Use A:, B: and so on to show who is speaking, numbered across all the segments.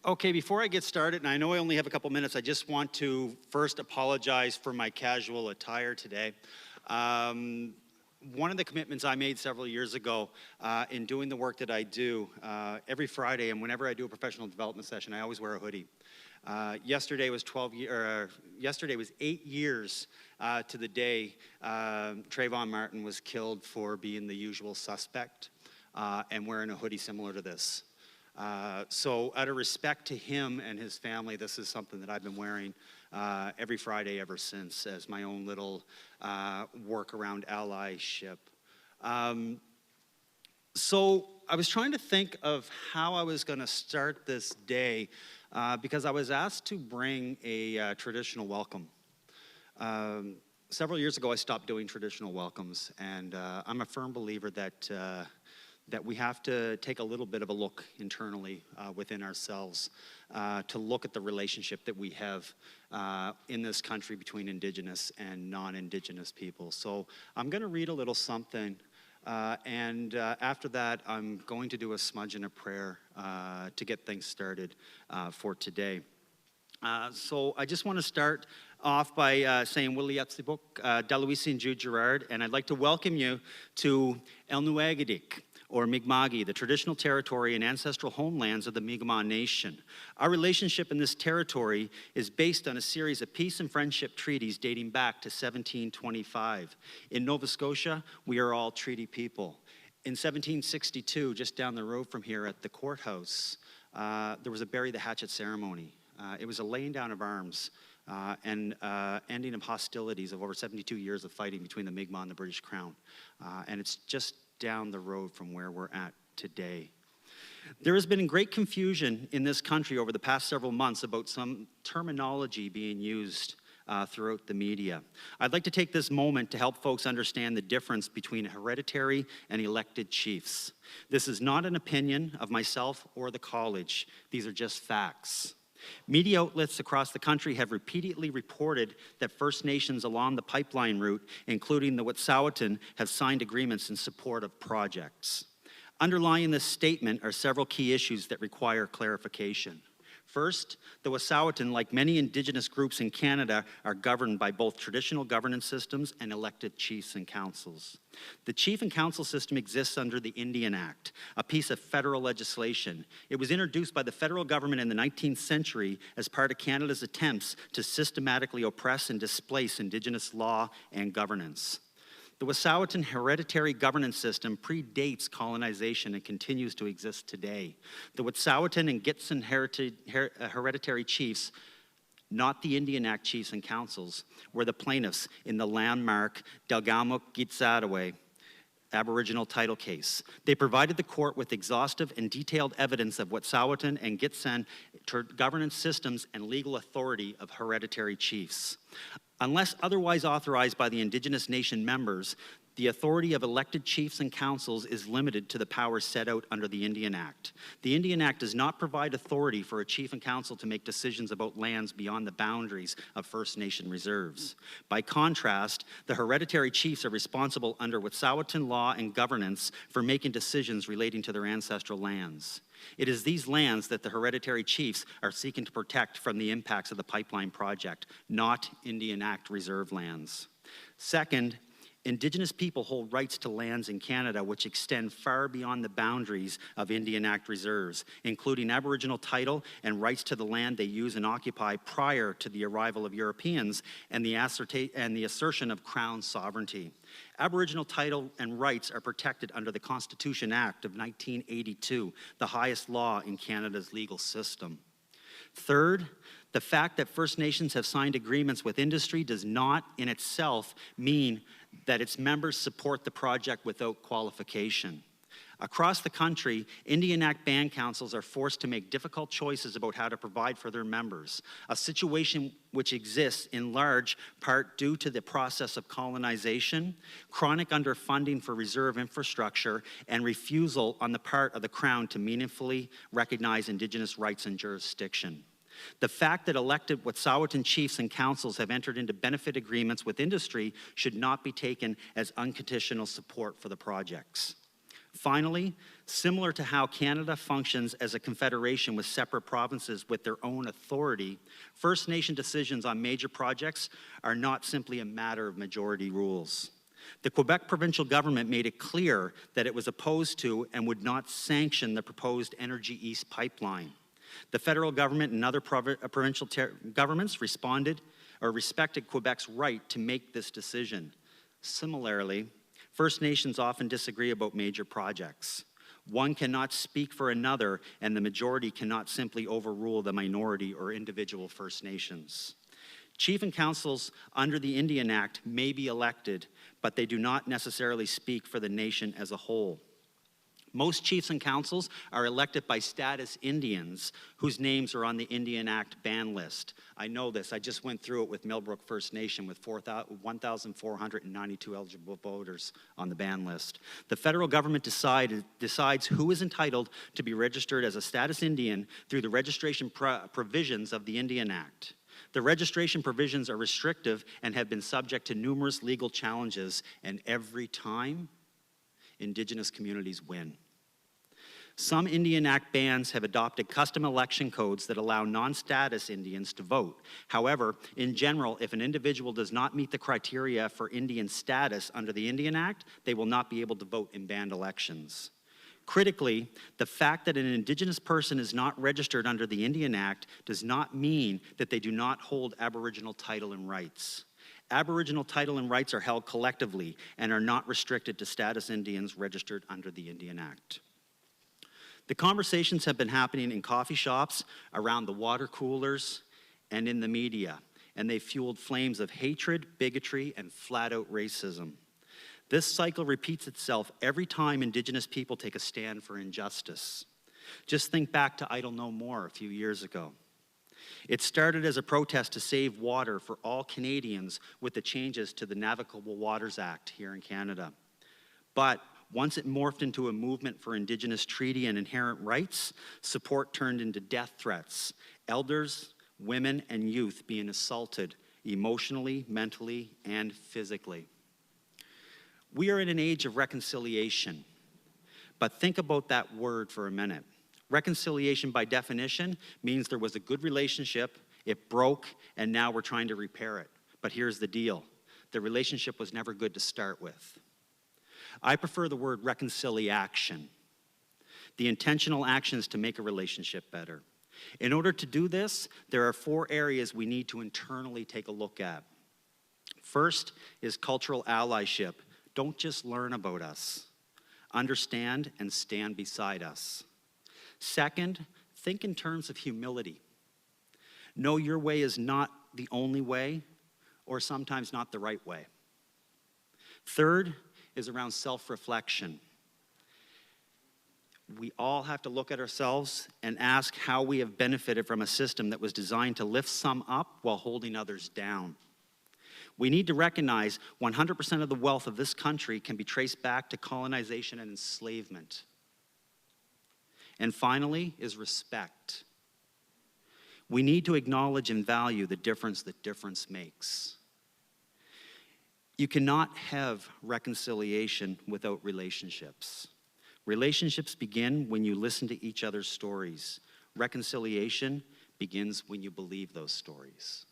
A: Okay, before I get started, and I know I only have a couple minutes, I just want to first apologize for my casual attire today. One of the commitments I made several years ago in doing the work that I do, every Friday and whenever I do a professional development session, I always wear a hoodie. Yesterday was 8 years to the day Trayvon Martin was killed for being the usual suspect and wearing a hoodie similar to this. So out of respect to him and his family, this is something that I've been wearing every Friday ever since as my own little work around allyship. So I was trying to think of how I was going to start this day because I was asked to bring a traditional welcome. Several years ago, I stopped doing traditional welcomes, and I'm a firm believer that we have to take a little bit of a look internally within ourselves to look at the relationship that we have in this country between Indigenous and non-Indigenous people. So I'm going to read a little something, and after that, I'm going to do a smudge and a prayer to get things started for today. So I just want to start off by saying Willie Yatsibuk, Daluisi and Jude Gerrard, and I'd like to welcome you to El Nuegadik, or Mi'kma'ki, the traditional territory and ancestral homelands of the Mi'kmaq Nation. Our relationship in this territory is based on a series of peace and friendship treaties dating back to 1725. In Nova Scotia, we are all treaty people. In 1762, just down the road from here at the courthouse, there was a bury the hatchet ceremony. It was a laying down of arms and ending of hostilities of over 72 years of fighting between the Mi'kmaq and the British Crown. And it's just down the road from where we're at today. There has been great confusion in this country over the past several months about some terminology being used throughout the media. I'd like to take this moment to help folks understand the difference between hereditary and elected chiefs. This is not an opinion of myself or the college. These are just facts. Media outlets across the country have repeatedly reported that First Nations along the pipeline route, including the Wet'suwet'en, have signed agreements in support of projects. Underlying this statement are several key issues that require clarification. First, the Wet'suwet'en, like many Indigenous groups in Canada, are governed by both traditional governance systems and elected chiefs and councils. The chief and council system exists under the Indian Act, a piece of federal legislation. It was introduced by the federal government in the 19th century as part of Canada's attempts to systematically oppress and displace Indigenous law and governance. The Wet'suwet'en hereditary governance system predates colonization and continues to exist today. The Wet'suwet'en and Gitxsan hereditary chiefs, not the Indian Act chiefs and councils, were the plaintiffs in the landmark Delgamuuk Gitxadewe Aboriginal title case. They provided the court with exhaustive and detailed evidence of Wet'suwet'en and Gitxsan governance systems and legal authority of hereditary chiefs. Unless otherwise authorized by the Indigenous Nation members, the authority of elected chiefs and councils is limited to the powers set out under the Indian Act. The Indian Act does not provide authority for a chief and council to make decisions about lands beyond the boundaries of First Nation reserves. By contrast, the hereditary chiefs are responsible under Wet'suwet'en law and governance for making decisions relating to their ancestral lands. It is these lands that the hereditary chiefs are seeking to protect from the impacts of the pipeline project, not Indian Act reserve lands. Second, Indigenous people hold rights to lands in Canada which extend far beyond the boundaries of Indian Act reserves, including Aboriginal title and rights to the land they use and occupy prior to the arrival of Europeans and the assertion of Crown sovereignty. Aboriginal title and rights are protected under the Constitution Act of 1982, the highest law in Canada's legal system. Third, the fact that First Nations have signed agreements with industry does not in itself mean that its members support the project without qualification. Across the country, Indian Act band councils are forced to make difficult choices about how to provide for their members, a situation which exists in large part due to the process of colonization, chronic underfunding for reserve infrastructure, and refusal on the part of the Crown to meaningfully recognize Indigenous rights and jurisdiction. The fact that elected Wet'suwet'en chiefs and councils have entered into benefit agreements with industry should not be taken as unconditional support for the projects. Finally, Similar to how Canada functions as a confederation with separate provinces with their own authority, First Nation decisions on major projects are not simply a matter of majority rules. The Quebec provincial government made it clear that it was opposed to and would not sanction the proposed Energy East pipeline. The federal government and other provincial governments respected Quebec's right to make this decision. Similarly, First Nations often disagree about major projects. One cannot speak for another, and the majority cannot simply overrule the minority or individual First Nations. Chief and councils under the Indian Act may be elected, but they do not necessarily speak for the nation as a whole. Most chiefs and councils are elected by status Indians whose names are on the Indian Act ban list. I know this. I just went through it with Millbrook First Nation with 1,492 eligible voters on the ban list. The federal government decides who is entitled to be registered as a status Indian through the registration provisions of the Indian Act. The registration provisions are restrictive and have been subject to numerous legal challenges, and every time, Indigenous communities win. Some Indian Act bans have adopted custom election codes that allow non-status Indians to vote. However, in general, if an individual does not meet the criteria for Indian status under the Indian Act, they will not be able to vote in banned elections. Critically, the fact that an Indigenous person is not registered under the Indian Act does not mean that they do not hold Aboriginal title and rights. Aboriginal title and rights are held collectively and are not restricted to status Indians registered under the Indian Act. The conversations have been happening in coffee shops, around the water coolers, and in the media, and they fueled flames of hatred, bigotry, and flat-out racism. This cycle repeats itself every time Indigenous people take a stand for injustice. Just think back to Idle No More a few years ago. It started as a protest to save water for all Canadians with the changes to the Navigable Waters Act here in Canada. But once it morphed into a movement for Indigenous treaty and inherent rights, support turned into death threats, elders, women, and youth being assaulted emotionally, mentally, and physically. We are in an age of reconciliation, but think about that word for a minute. Reconciliation, by definition, means there was a good relationship, it broke, and now we're trying to repair it. But here's the deal. The relationship was never good to start with. I prefer the word reconciliation, the intentional actions to make a relationship better. In order to do this, there are 4 areas we need to internally take a look at. First is cultural allyship. Don't just learn about us. Understand and stand beside us. Second, think in terms of humility. Know your way is not the only way, or sometimes not the right way. Third is around self-reflection. We all have to look at ourselves and ask how we have benefited from a system that was designed to lift some up while holding others down. We need to recognize 100% of the wealth of this country can be traced back to colonization and enslavement. And finally is respect. We need to acknowledge and value the difference that difference makes. You cannot have reconciliation without relationships. Relationships begin when you listen to each other's stories. Reconciliation begins when you believe those stories.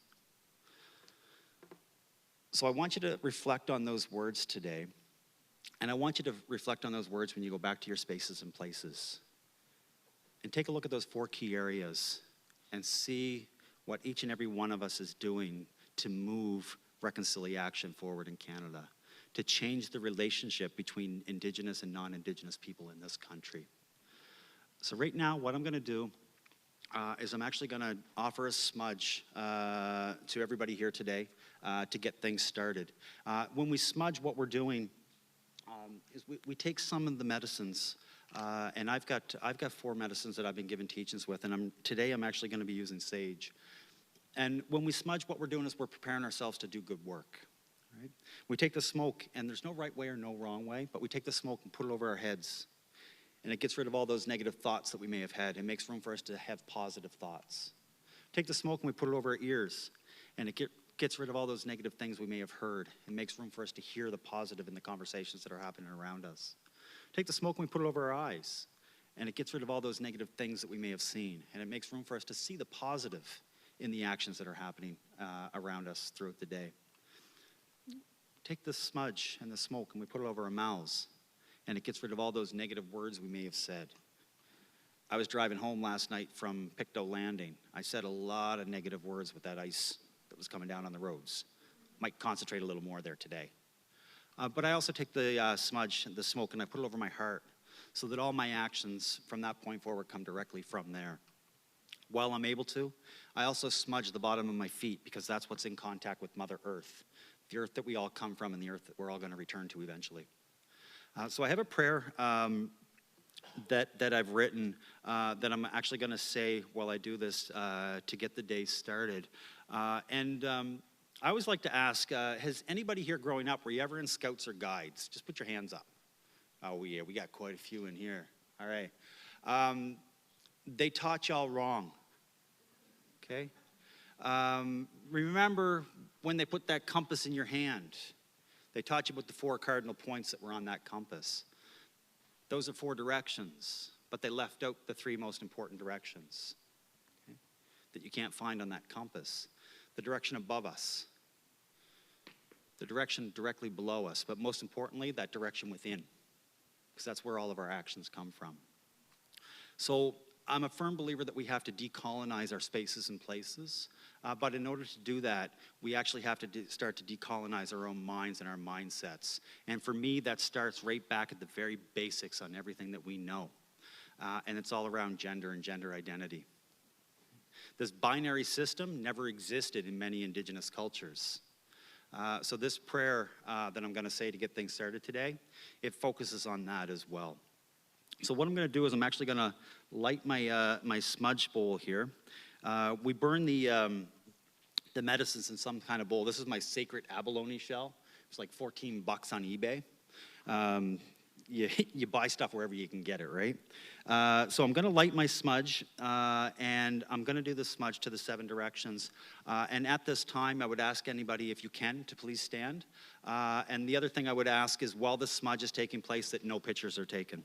A: So I want you to reflect on those words today, and I want you to reflect on those words when you go back to your spaces and places. And take a look at those 4 key areas and see what each and every one of us is doing to move reconciliation forward in Canada, to change the relationship between Indigenous and non-Indigenous people in this country. So right now, what I'm going to do is I'm actually going to offer a smudge to everybody here today to get things started. When we smudge, what we're doing is we take some of the medicines, and I've got 4 medicines that I've been given teachings with, and today I'm actually going to be using sage. And when we smudge, what we're doing is we're preparing ourselves to do good work. Right? We take the smoke, and there's no right way or no wrong way, but we take the smoke and put it over our heads. And it gets rid of all those negative thoughts that we may have had. It makes room for us to have positive thoughts. Take the smoke and we put it over our ears, and it gets rid of all those negative things we may have heard. It makes room for us to hear the positive in the conversations that are happening around us. Take the smoke and we put it over our eyes. And it gets rid of all those negative things that we may have seen. And it makes room for us to see the positive in the actions that are happening around us throughout the day. Take the smudge and the smoke and we put it over our mouths. And it gets rid of all those negative words we may have said. I was driving home last night from Pictou Landing. I said a lot of negative words with that ice that was coming down on the roads. Might concentrate a little more there today. But I also take the smudge and the smoke and I put it over my heart so that all my actions from that point forward come directly from there. While I'm able to, I also smudge the bottom of my feet because that's what's in contact with Mother Earth, the earth that we all come from and the earth that we're all going to return to eventually. So I have a prayer that I've written that I'm actually going to say while I do this to get the day started. I always like to ask, has anybody here growing up, were you ever in Scouts or Guides? Just put your hands up. Oh yeah, we got quite a few in here. All right. They taught y'all wrong, okay? Remember when they put that compass in your hand, they taught you about the 4 cardinal points that were on that compass. Those are 4 directions, but they left out the 3 most important directions, okay, that you can't find on that compass. The direction above us, the direction directly below us, but most importantly, that direction within, because that's where all of our actions come from. So I'm a firm believer that we have to decolonize our spaces and places, but in order to do that, we actually have to start to decolonize our own minds and our mindsets. And for me, that starts right back at the very basics on everything that we know. And it's all around gender and gender identity. This binary system never existed in many Indigenous cultures. So this prayer that I'm going to say to get things started today, it focuses on that as well. So what I'm going to do is I'm actually going to light my my smudge bowl here. We burn the medicines in some kind of bowl. This is my sacred abalone shell. It's like $14 on eBay. You buy stuff wherever you can get it, right? So I'm going to light my smudge, and I'm going to do the smudge to the 7 directions. And at this time, I would ask anybody, if you can, to please stand. And the other thing I would ask is, while the smudge is taking place, that no pictures are taken.